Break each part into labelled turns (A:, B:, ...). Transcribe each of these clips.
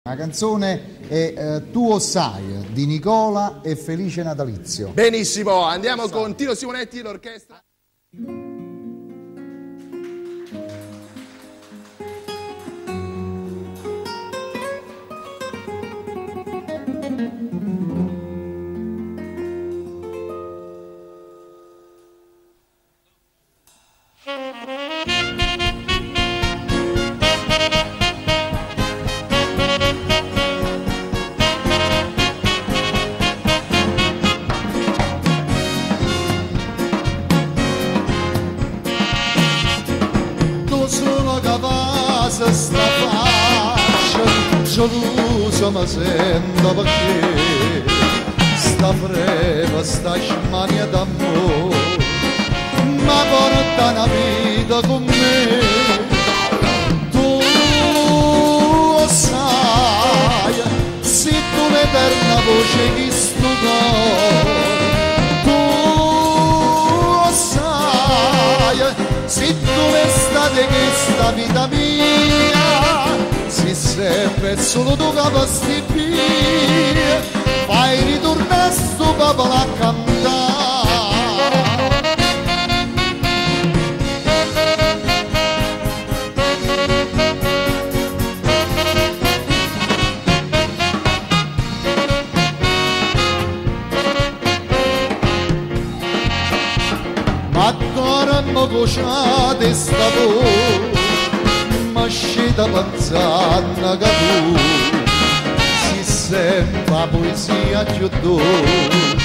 A: La canzone è Tuo sai di Nicola e Felice Natalizio.
B: Benissimo, andiamo con Tino Simonetti e l'orchestra.
C: Sta faccia gelosa ma sento perché sta breve sta smania d'amore ma porta una vita con me. Tu sai se tu l'eterna voce che sto cuore, tu sai se tu l'estate che sta vita mia, se sempre solo tu che posti via, fai ritornare sto popolo a cantare. Ma dormo cociate sta voce, ma scita pensando che tu si sembra poesia più dolce,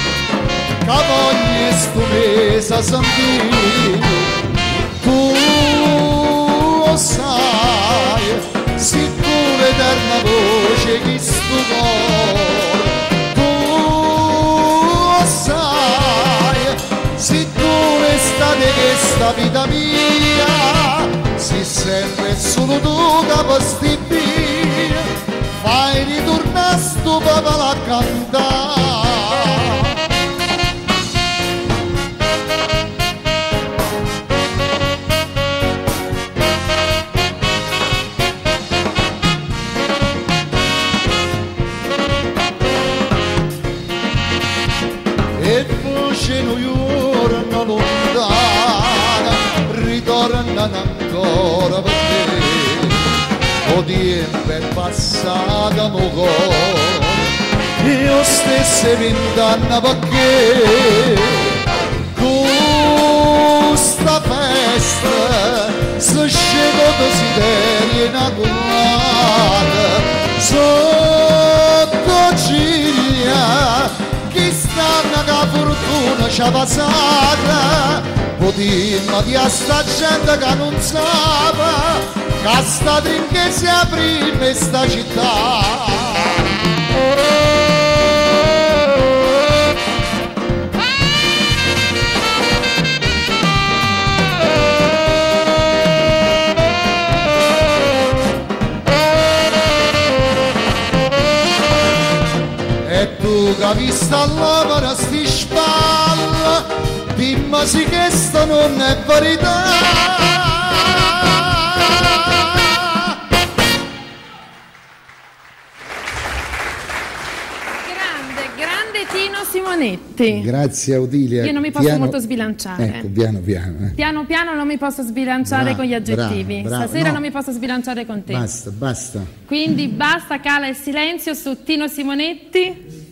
C: che voglio sto mese a sentire. Tu sai, se tu l'eterna voce che sto cuore, tu sai, se tu l'estate che sta vita mia, se sempre solo tu che posti via, fai ritornare sto popolo a cantare. E voce noi ora lontana ritornano ancora per te, o tempo è passato mo cuore, io stesso 20 anni perché questa festa si scende desiderio in acquata sotto ciglia. Chissà che fortuna ci ha passata, potremmo di sta gente che non sa che sta trinche si aprì in sta città. E tu che vi sta all'opera sti spalla, dimmi se questa non è verità.
D: Grande Tino Simonetti.
A: Grazie Odilia.
D: Io non mi posso molto sbilanciare.
A: Ecco, piano piano.
D: Piano piano non mi posso sbilanciare con gli aggettivi.
A: Brava.
D: Stasera
A: No.
D: non mi posso sbilanciare con te.
A: Basta, basta.
D: Quindi basta, cala il silenzio su Tino Simonetti.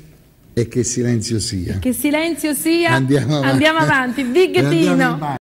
A: E che silenzio sia.
D: Che silenzio sia.
A: Andiamo avanti.
D: Andiamo avanti. Big Tino.